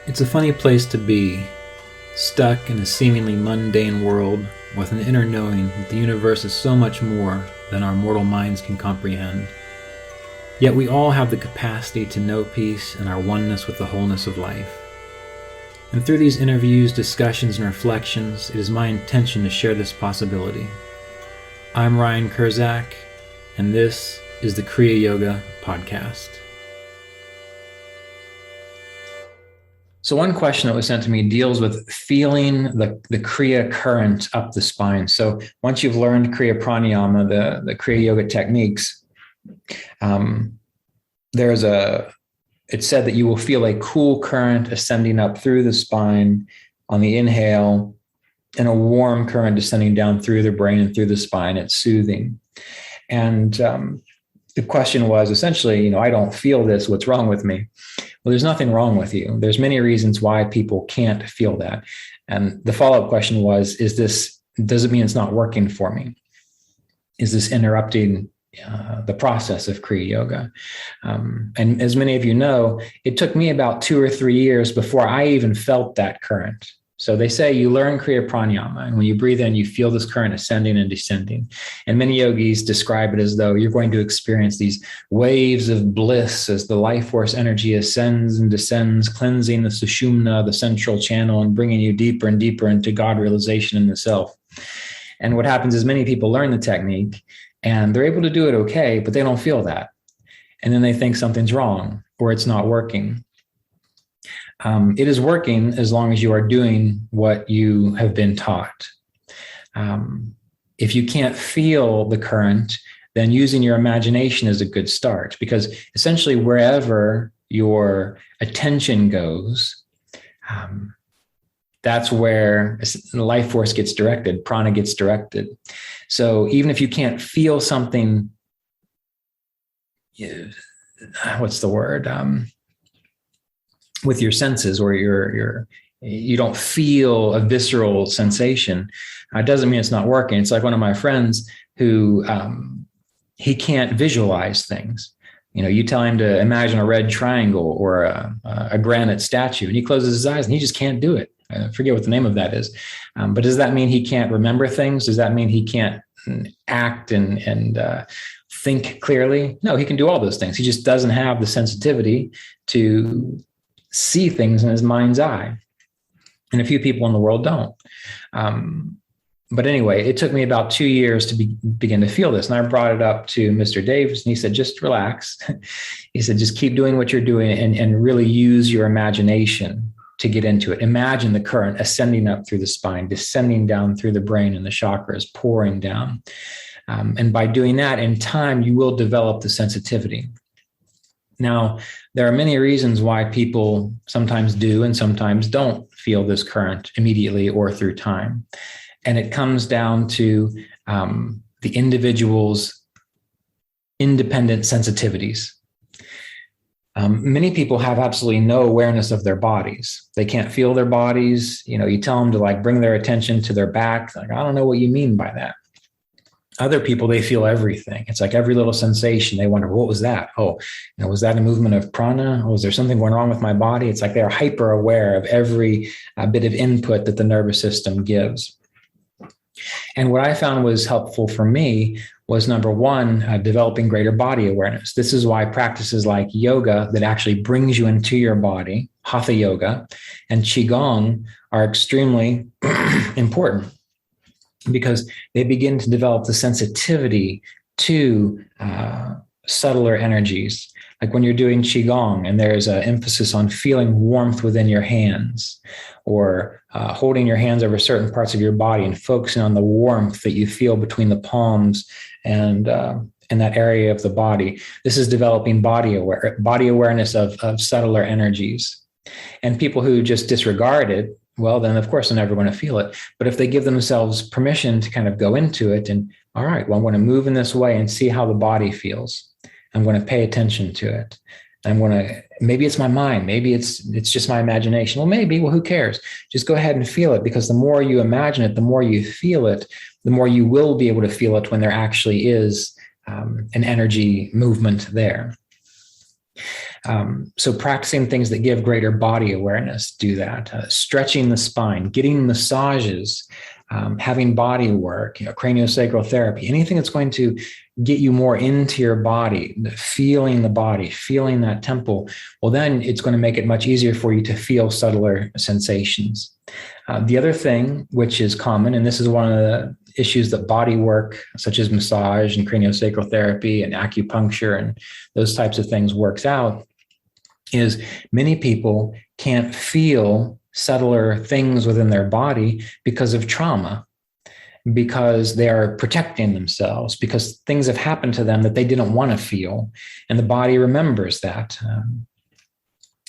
It's a funny place to be, stuck in a seemingly mundane world with an inner knowing that the universe is so much more than our mortal minds can comprehend. Yet we all have the capacity to know peace and our oneness with the wholeness of life. And through these interviews, discussions, and reflections, it is my intention to share this possibility. I'm Ryan Kurczak, and this is the Kriya Yoga Podcast. So one question that was sent to me deals with feeling the Kriya current up the spine. So once you've learned Kriya Pranayama, the Kriya Yoga techniques, it's said that you will feel a cool current ascending up through the spine on the inhale and a warm current descending down through the brain and through the spine. It's soothing. And the question was essentially, I don't feel this. What's wrong with me? Well, there's nothing wrong with you. There's many reasons why people can't feel that. And the follow-up question was, does it mean it's not working for me? Is this interrupting the process of Kriya Yoga? And as many of you know, it took me about 2 or 3 years before I even felt that current. So they say you learn Kriya Pranayama, and when you breathe in, you feel this current ascending and descending. And many yogis describe it as though you're going to experience these waves of bliss as the life force energy ascends and descends, cleansing the sushumna, the central channel, and bringing you deeper and deeper into God realization in the self. And what happens is many people learn the technique, and they're able to do it okay, but they don't feel that. And then they think something's wrong or it's not working. It is working as long as you are doing what you have been taught. If you can't feel the current, then using your imagination is a good start, because essentially wherever your attention goes, that's where the life force gets directed, prana gets directed. So even if you can't feel something, what's the word? With your senses, or you don't feel a visceral sensation, it doesn't mean it's not working. It's like one of my friends who he can't visualize things. You tell him to imagine a red triangle or a granite statue, and he closes his eyes and he just can't do it. I forget what the name of that is. But does that mean he can't remember things? Does that mean he can't act and think clearly? No, he can do all those things. He just doesn't have the sensitivity to see things in his mind's eye. And a few people in the world don't. But anyway, it took me about 2 years to begin to feel this. And I brought it up to Mr. Davis, and he said, just relax. He said, just keep doing what you're doing and really use your imagination to get into it. Imagine the current ascending up through the spine, descending down through the brain and the chakras, pouring down. And by doing that, in time, you will develop the sensitivity. Now, there are many reasons why people sometimes do and sometimes don't feel this current immediately or through time. And it comes down to the individual's independent sensitivities. Many people have absolutely no awareness of their bodies. They can't feel their bodies. You tell them to bring their attention to their back. I don't know what you mean by that. Other people, they feel everything. It's like every little sensation. They wonder, what was that? Oh, was that a movement of prana? Was there something going wrong with my body? It's like they're hyper aware of every bit of input that the nervous system gives. And what I found was helpful for me was, number one, developing greater body awareness. This is why practices like yoga that actually brings you into your body, hatha yoga, and qigong are extremely important, because they begin to develop the sensitivity to subtler energies. Like when you're doing qigong and there's an emphasis on feeling warmth within your hands, or holding your hands over certain parts of your body and focusing on the warmth that you feel between the palms and in that area of the body. This is developing body awareness of subtler energies. And people who just disregard it, well, then of course they're never going to feel it. But if they give themselves permission to kind of go into it and, all right, well, I'm going to move in this way and see how the body feels. I'm going to pay attention to it. Maybe it's my mind. Maybe it's just my imagination. Well, who cares? Just go ahead and feel it, because the more you imagine it, the more you feel it, the more you will be able to feel it when there actually is an energy movement there. So practicing things that give greater body awareness, do that. Stretching the spine, getting massages, having body work, craniosacral therapy, anything that's going to get you more into your body, feeling the body, feeling that temple, well, then it's going to make it much easier for you to feel subtler sensations. The other thing, which is common, and this is one of the issues that body work, such as massage and craniosacral therapy and acupuncture and those types of things works out, is many people can't feel subtler things within their body because of trauma, because they are protecting themselves, because things have happened to them that they didn't want to feel, and the body remembers that.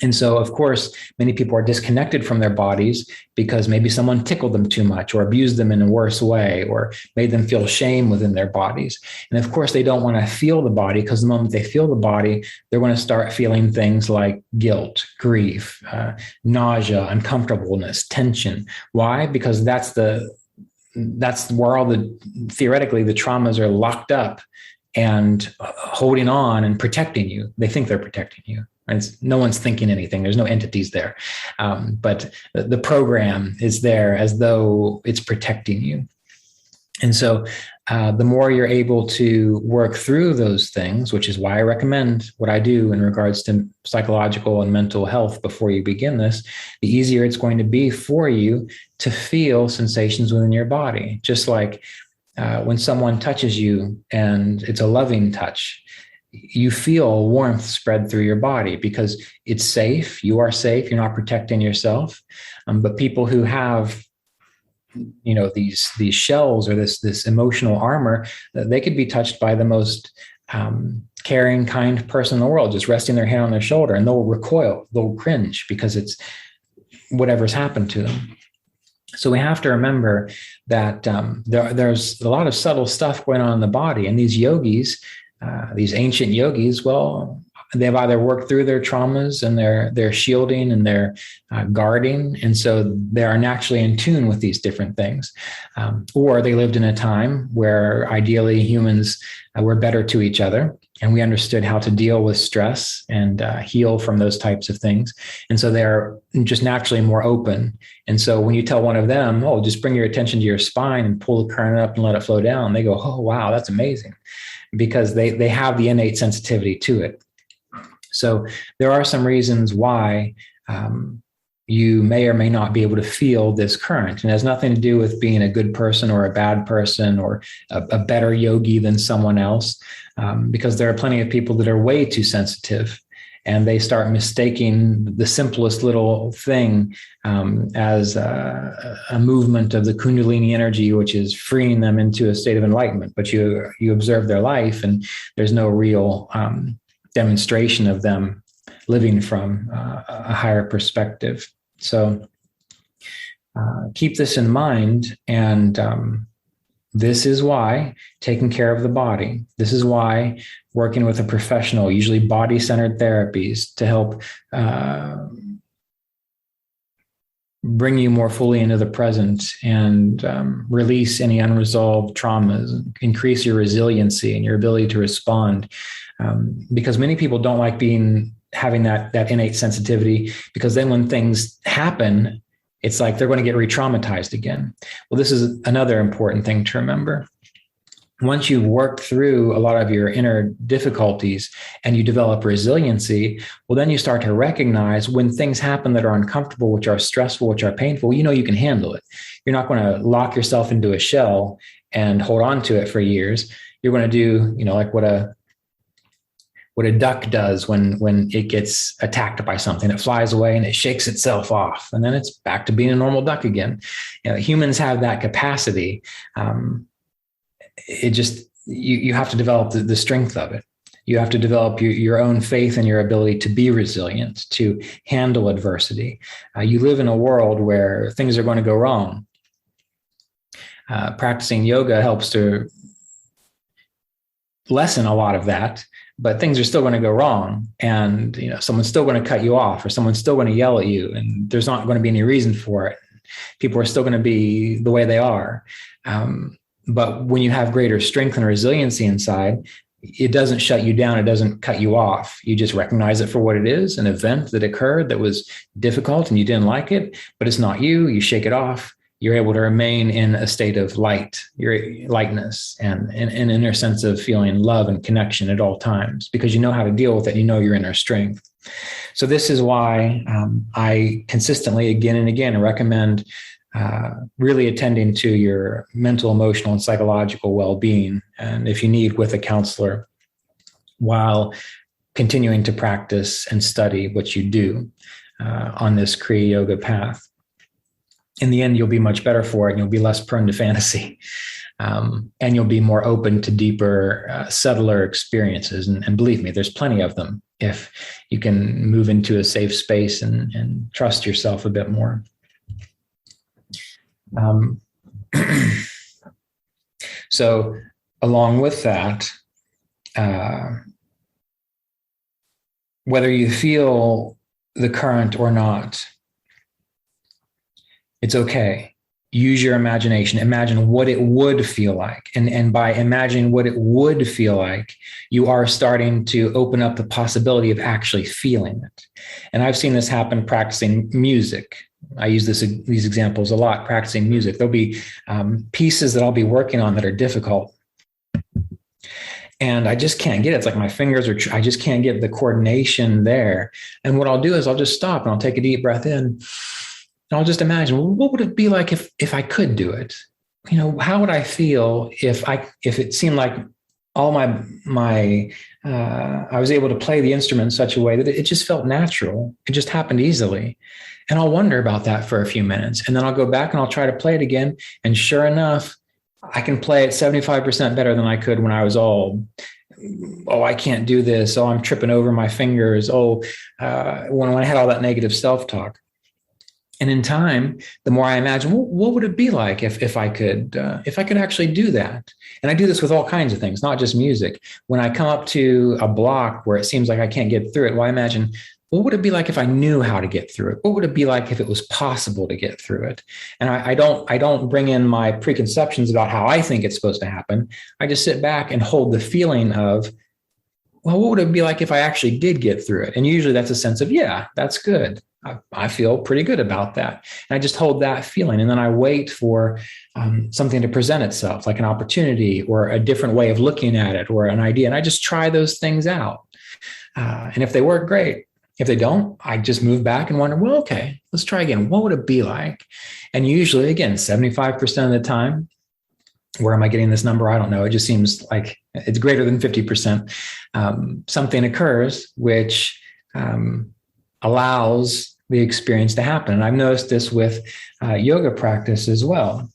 And so, of course, many people are disconnected from their bodies because maybe someone tickled them too much or abused them in a worse way or made them feel shame within their bodies. And of course, they don't want to feel the body, because the moment they feel the body, they're going to start feeling things like guilt, grief, nausea, uncomfortableness, tension. Why? Because that's where all theoretically the traumas are locked up and holding on and protecting you. They think they're protecting you. No one's thinking anything. There's no entities there. But the program is there as though it's protecting you. And so the more you're able to work through those things, which is why I recommend what I do in regards to psychological and mental health before you begin this, the easier it's going to be for you to feel sensations within your body. Just like when someone touches you and it's a loving touch, you feel warmth spread through your body because it's safe. You are safe. You're not protecting yourself. But people who have, these shells or this emotional armor, they could be touched by the most caring, kind person in the world, just resting their hand on their shoulder, and they'll recoil, they'll cringe because it's whatever's happened to them. So we have to remember that there's a lot of subtle stuff going on in the body, and these yogis, these ancient yogis, well, they've either worked through their traumas and their shielding and their guarding, and so they are naturally in tune with these different things. Or they lived in a time where ideally humans were better to each other, and we understood how to deal with stress and heal from those types of things. And so they're just naturally more open. And so when you tell one of them, oh, just bring your attention to your spine and pull the current up and let it flow down, they go, oh, wow, that's amazing, because they have the innate sensitivity to it. So there are some reasons why you may or may not be able to feel this current. And it has nothing to do with being a good person or a bad person or a better yogi than someone else, because there are plenty of people that are way too sensitive, and they start mistaking the simplest little thing as a movement of the Kundalini energy, which is freeing them into a state of enlightenment. But you observe their life, and there's no real demonstration of them living from a higher perspective. So keep this in mind. And this is why taking care of the body, this is why working with a professional, usually body-centered therapies, to help bring you more fully into the present and release any unresolved traumas, increase your resiliency and your ability to respond. Because many people don't like having that innate sensitivity, because then when things happen, it's like they're going to get re-traumatized again. Well, this is another important thing to remember. Once you've worked through a lot of your inner difficulties and you develop resiliency, well, then you start to recognize when things happen that are uncomfortable, which are stressful, which are painful, you can handle it. You're not going to lock yourself into a shell and hold on to it for years. You're going to do, like what a duck does when it gets attacked by something. It flies away and it shakes itself off, and then it's back to being a normal duck again. Humans have that capacity. You have to develop the strength of it. You have to develop your own faith and your ability to be resilient, to handle adversity. You live in a world where things are going to go wrong. Practicing yoga helps to lessen a lot of that, but things are still going to go wrong, and someone's still going to cut you off, or someone's still going to yell at you, and there's not going to be any reason for it. People are still going to be the way they are. But when you have greater strength and resiliency inside, it doesn't shut you down. It doesn't cut you off. You just recognize it for what it is, an event that occurred that was difficult and you didn't like it, but it's not you. You shake it off. You're able to remain in a state of light, your lightness, and an inner sense of feeling love and connection at all times, because you know how to deal with it. You know your inner strength. So this is why I consistently, again and again, recommend really attending to your mental, emotional, and psychological well-being, and if you need, with a counselor, while continuing to practice and study what you do on this Kriya Yoga path. In the end, you'll be much better for it, and you'll be less prone to fantasy. And you'll be more open to deeper, subtler experiences. And believe me, there's plenty of them if you can move into a safe space and trust yourself a bit more. So along with that, whether you feel the current or not, it's okay. Use your imagination. Imagine what it would feel like. And by imagining what it would feel like, you are starting to open up the possibility of actually feeling it. And I've seen this happen practicing music. I use these examples a lot, practicing music. There'll be pieces that I'll be working on that are difficult. And I just can't get it. It's like my fingers I just can't get the coordination there. And what I'll do is I'll just stop and I'll take a deep breath in. And I'll just imagine, well, what would it be like if I could do it? You know, how would I feel if it seemed like all I was able to play the instrument in such a way that it just felt natural. It just happened easily. And I'll wonder about that for a few minutes. And then I'll go back and I'll try to play it again. And sure enough, I can play it 75% better than I could when I was all, oh, I can't do this. Oh, I'm tripping over my fingers. Oh, when I had all that negative self-talk. And in time, the more I imagine, well, what would it be like if I could actually do that? And I do this with all kinds of things, not just music. When I come up to a block where it seems like I can't get through it, well, I imagine, what would it be like if I knew how to get through it? What would it be like if it was possible to get through it? And I don't bring in my preconceptions about how I think it's supposed to happen. I just sit back and hold the feeling of, well, what would it be like if I actually did get through it? And usually that's a sense of, yeah, that's good. I feel pretty good about that. And I just hold that feeling. And then I wait for something to present itself, like an opportunity or a different way of looking at it or an idea. And I just try those things out. And if they work, great. If they don't, I just move back and wonder, well, okay, let's try again. What would it be like? And usually, again, 75% of the time, where am I getting this number? I don't know. It just seems like it's greater than 50%. Something occurs which allows the experience to happen. And I've noticed this with yoga practice as well.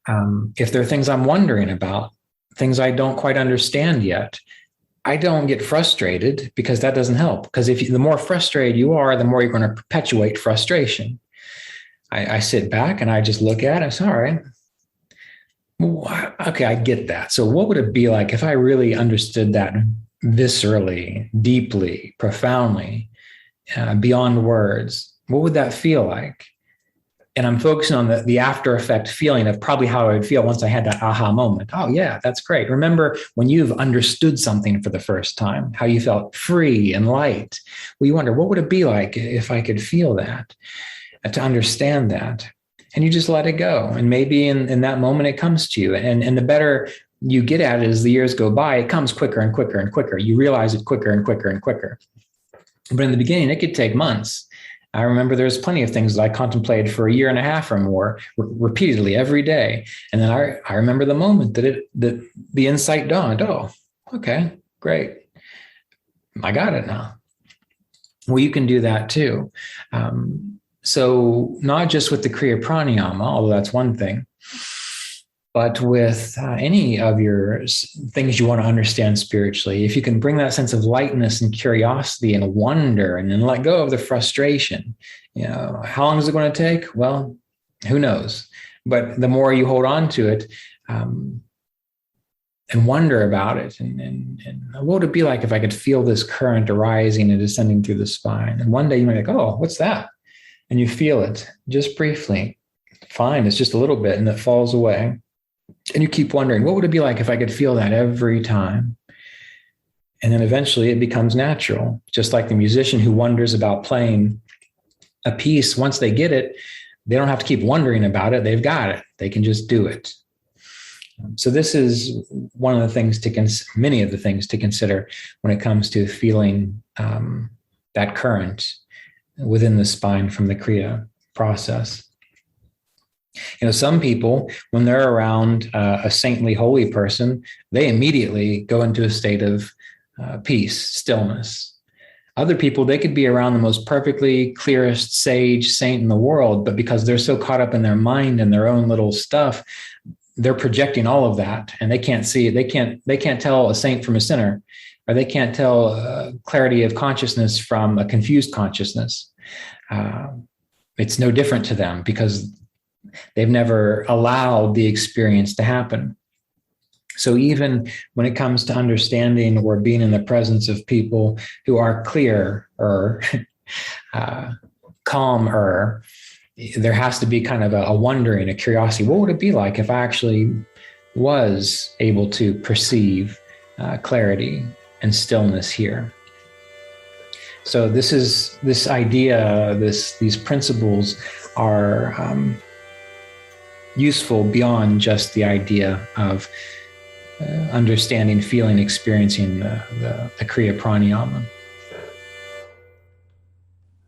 If there are things I'm wondering about, things I don't quite understand yet, I don't get frustrated, because that doesn't help. Because the more frustrated you are, the more you're going to perpetuate frustration. I sit back and I just look at it and say, all right, well, okay, I get that. So what would it be like if I really understood that viscerally, deeply, profoundly, beyond words? What would that feel like? And I'm focusing on the after effect feeling of probably how I would feel once I had that aha moment. Oh, yeah, that's great. Remember when you've understood something for the first time, how you felt free and light. Well, you wonder, what would it be like if I could feel that, to understand that? And you just let it go. And maybe in that moment, it comes to you. And the better you get at it as the years go by, it comes quicker and quicker and quicker. You realize it quicker and quicker and quicker. But in the beginning, it could take months. I remember there's plenty of things that I contemplated for a year and a half or more, repeatedly every day. And then I remember the moment that the insight dawned. Oh, okay, great. I got it now. Well, you can do that too. So not just with the Kriya Pranayama, although that's one thing, but with any of your things you want to understand spiritually, if you can bring that sense of lightness and curiosity and wonder, and then let go of the frustration, how long is it going to take? Well, who knows? But the more you hold on to it and wonder about it, and what would it be like if I could feel this current arising and descending through the spine? And one day you might be like, oh, what's that? And you feel it just briefly. Fine, it's just a little bit, and it falls away. And you keep wondering, what would it be like if I could feel that every time? And then eventually it becomes natural, just like the musician who wonders about playing a piece. Once they get it, they don't have to keep wondering about it. They've got it. They can just do it. So this is one of the things many of the things to consider when it comes to feeling that current within the spine from the Kriya process. Some people, when they're around a saintly, holy person, they immediately go into a state of peace, stillness. Other people, they could be around the most perfectly clearest sage saint in the world, but because they're so caught up in their mind and their own little stuff, they're projecting all of that, and they can't see it. They can't tell a saint from a sinner, or they can't tell clarity of consciousness from a confused consciousness. It's no different to them because they've never allowed the experience to happen. So even when it comes to understanding or being in the presence of people who are clear or calmer, there has to be kind of a wondering, a curiosity. What would it be like if I actually was able to perceive clarity and stillness here? So this idea, these principles are useful beyond just the idea of understanding, feeling, experiencing the Kriya Pranayama.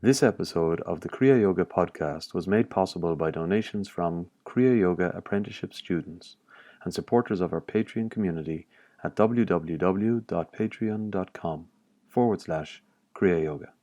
This episode of the Kriya Yoga Podcast was made possible by donations from Kriya Yoga Apprenticeship students and supporters of our Patreon community at www.patreon.com/Kriya Yoga.